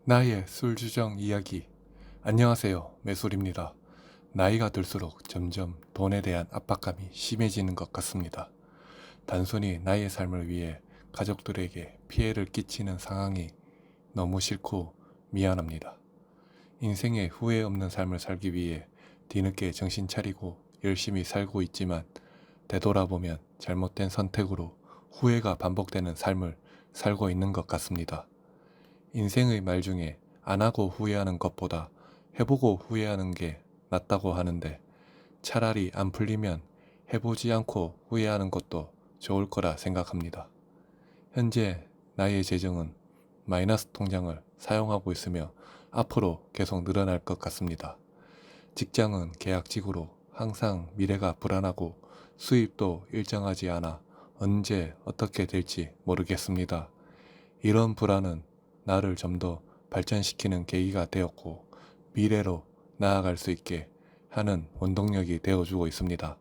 나의 술주정 이야기. 안녕하세요, 매술입니다. 나이가 들수록 점점 돈에 대한 압박감이 심해지는 것 같습니다. 단순히 나의 삶을 위해 가족들에게 피해를 끼치는 상황이 너무 싫고 미안합니다. 인생에 후회 없는 삶을 살기 위해 뒤늦게 정신 차리고 열심히 살고 있지만 되돌아보면 잘못된 선택으로 후회가 반복되는 삶을 살고 있는 것 같습니다. 인생의 말 중에 안 하고 후회하는 것보다 해보고 후회하는 게 낫다고 하는데, 차라리 안 풀리면 해보지 않고 후회하는 것도 좋을 거라 생각합니다. 현재 나의 재정은 마이너스 통장을 사용하고 있으며 앞으로 계속 늘어날 것 같습니다. 직장은 계약직으로 항상 미래가 불안하고 수입도 일정하지 않아 언제 어떻게 될지 모르겠습니다. 이런 불안은 나를 좀 더 발전시키는 계기가 되었고 미래로 나아갈 수 있게 하는 원동력이 되어주고 있습니다.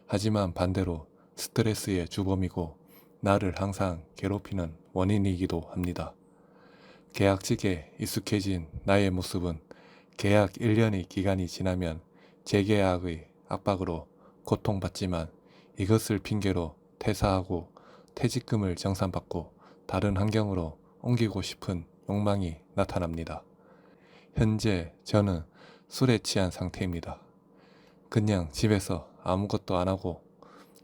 하지만 반대로 스트레스의 주범이고 나를 항상 괴롭히는 원인이기도 합니다. 계약직에 익숙해진 나의 모습은 계약 1년의 기간이 지나면 재계약의 압박으로 고통받지만, 이것을 핑계로 퇴사하고 퇴직금을 정산받고 다른 환경으로 옮기고 싶은 욕망이 나타납니다. 현재 저는 술에 취한 상태입니다. 그냥 집에서 아무것도 안 하고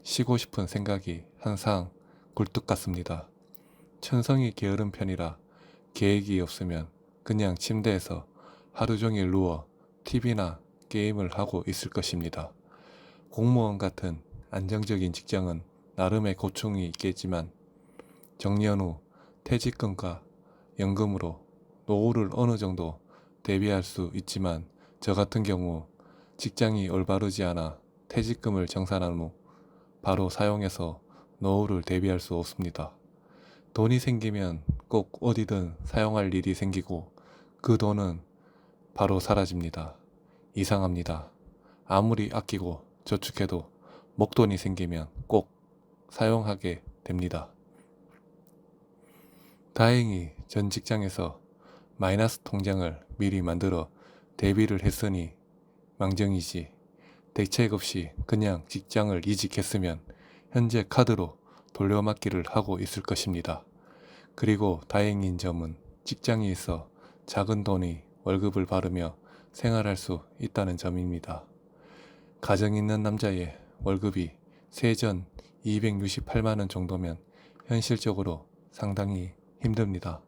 쉬고 싶은 생각이 항상 굴뚝 같습니다. 천성이 게으른 편이라 계획이 없으면 그냥 침대에서 하루 종일 누워 TV나 게임을 하고 있을 것입니다. 공무원 같은 안정적인 직장은 나름의 고충이 있겠지만 정년 후 퇴직금과 연금으로 노후를 어느 정도 대비할 수 있지만, 저 같은 경우 직장이 올바르지 않아 퇴직금을 정산한 후 바로 사용해서 노후를 대비할 수 없습니다. 돈이 생기면 꼭 어디든 사용할 일이 생기고 그 돈은 바로 사라집니다. 이상합니다. 아무리 아끼고 저축해도 목돈이 생기면 꼭 사용하게 됩니다. 다행히 전 직장에서 마이너스 통장을 미리 만들어 대비를 했으니 망정이지, 대책 없이 그냥 직장을 이직했으면 현재 카드로 돌려막기를 하고 있을 것입니다. 그리고 다행인 점은 직장이 있어 작은 돈이 월급을 받으며 생활할 수 있다는 점입니다. 가정 있는 남자의 월급이 세전 268만원 정도면 현실적으로 상당히 힘듭니다.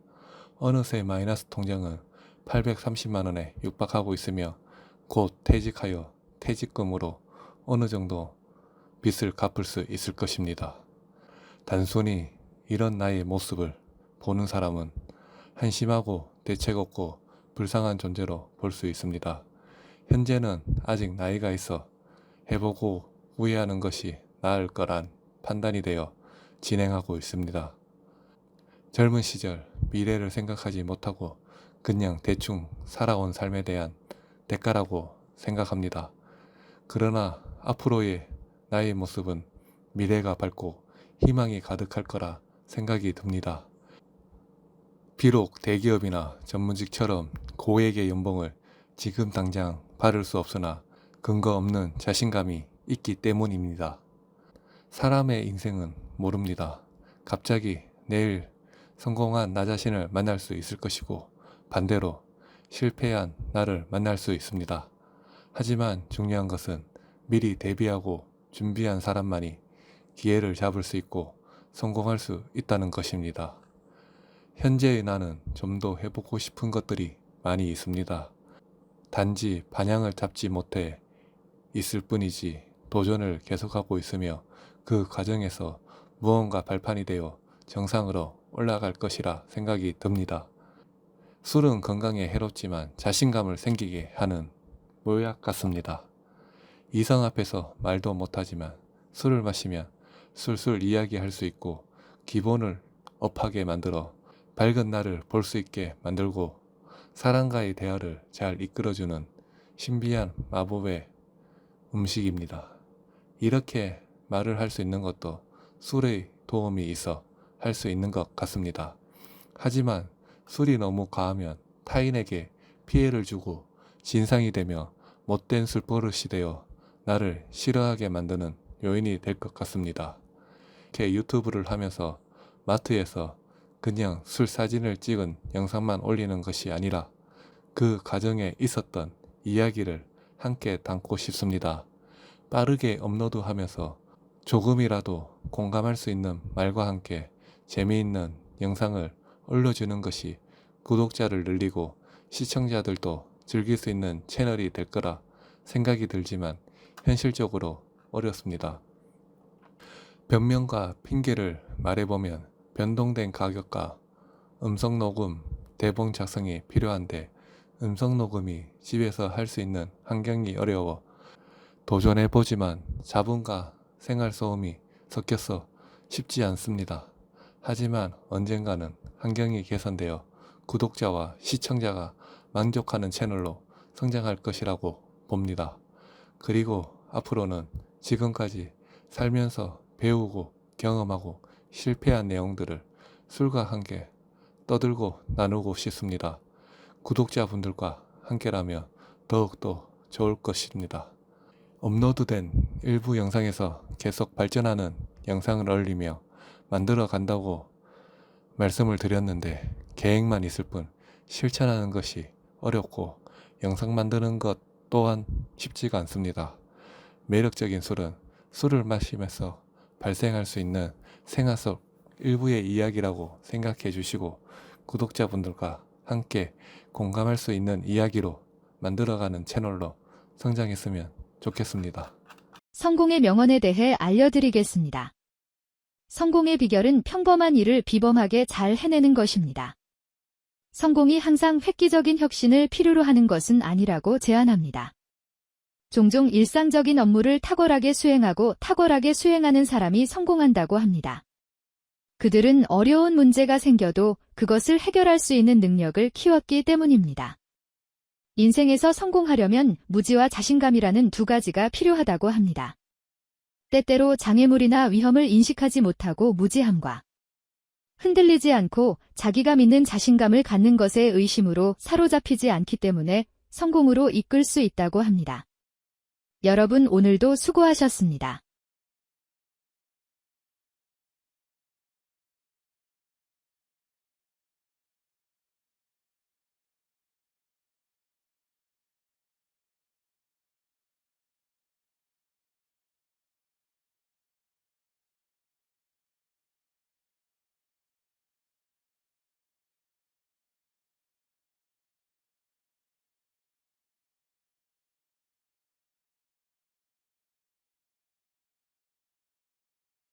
어느새 마이너스 통장은 830만원에 육박하고 있으며 곧 퇴직하여 퇴직금으로 어느 정도 빚을 갚을 수 있을 것입니다. 단순히 이런 나의 모습을 보는 사람은 한심하고 대책 없고 불쌍한 존재로 볼 수 있습니다. 현재는 아직 나이가 있어 해보고 후회하는 것이 나을 거란 판단이 되어 진행하고 있습니다. 젊은 시절 미래를 생각하지 못하고 그냥 대충 살아온 삶에 대한 대가라고 생각합니다. 그러나 앞으로의 나의 모습은 미래가 밝고 희망이 가득할 거라 생각이 듭니다. 비록 대기업이나 전문직처럼 고액의 연봉을 지금 당장 받을 수 없으나 근거 없는 자신감이 있기 때문입니다. 사람의 인생은 모릅니다. 갑자기 내일 성공한 나 자신을 만날 수 있을 것이고 반대로 실패한 나를 만날 수 있습니다. 하지만 중요한 것은 미리 대비하고 준비한 사람만이 기회를 잡을 수 있고 성공할 수 있다는 것입니다. 현재의 나는 좀 더 해보고 싶은 것들이 많이 있습니다. 단지 방향을 잡지 못해 있을 뿐이지 도전을 계속하고 있으며 그 과정에서 무언가 발판이 되어 정상으로 올라갈 것이라 생각이 듭니다. 술은 건강에 해롭지만 자신감을 생기게 하는 묘약 같습니다. 이성 앞에서 말도 못하지만 술을 마시면 술술 이야기할 수 있고 기분을 업하게 만들어 밝은 날을 볼 수 있게 만들고 사람과의 대화를 잘 이끌어주는 신비한 마법의 음식입니다. 이렇게 말을 할 수 있는 것도 술의 도움이 있어 할 수 있는 것 같습니다. 하지만 술이 너무 과하면 타인에게 피해를 주고 진상이 되며 못된 술버릇이 되어 나를 싫어하게 만드는 요인이 될 것 같습니다. 이렇게 유튜브를 하면서 마트에서 그냥 술 사진을 찍은 영상만 올리는 것이 아니라 그 과정에 있었던 이야기를 함께 담고 싶습니다. 빠르게 업로드하면서 조금이라도 공감할 수 있는 말과 함께 재미있는 영상을 올려주는 것이 구독자를 늘리고 시청자들도 즐길 수 있는 채널이 될 거라 생각이 들지만 현실적으로 어렵습니다. 변명과 핑계를 말해보면 변동된 가격과 음성녹음, 대본 작성이 필요한데 음성녹음이 집에서 할 수 있는 환경이 어려워 도전해보지만 자본과 생활소음이 섞여서 쉽지 않습니다. 하지만 언젠가는 환경이 개선되어 구독자와 시청자가 만족하는 채널로 성장할 것이라고 봅니다. 그리고 앞으로는 지금까지 살면서 배우고 경험하고 실패한 내용들을 술과 함께 떠들고 나누고 싶습니다. 구독자분들과 함께라면 더욱더 좋을 것입니다. 업로드된 일부 영상에서 계속 발전하는 영상을 올리며 만들어 간다고 말씀을 드렸는데 계획만 있을 뿐 실천하는 것이 어렵고 영상 만드는 것 또한 쉽지가 않습니다. 매력적인 술은 술을 마시면서 발생할 수 있는 생활 속 일부의 이야기라고 생각해 주시고 구독자분들과 함께 공감할 수 있는 이야기로 만들어가는 채널로 성장했으면 좋겠습니다. 성공의 명언에 대해 알려드리겠습니다. 성공의 비결은 평범한 일을 비범하게 잘 해내는 것입니다. 성공이 항상 획기적인 혁신을 필요로 하는 것은 아니라고 제안합니다. 종종 일상적인 업무를 탁월하게 수행하는 사람이 성공한다고 합니다. 그들은 어려운 문제가 생겨도 그것을 해결할 수 있는 능력을 키웠기 때문입니다. 인생에서 성공하려면 무지와 자신감이라는 두 가지가 필요하다고 합니다. 때때로 장애물이나 위험을 인식하지 못하고 무지함과 흔들리지 않고 자기가 믿는 자신감을 갖는 것에 의심으로 사로잡히지 않기 때문에 성공으로 이끌 수 있다고 합니다. 여러분 오늘도 수고하셨습니다.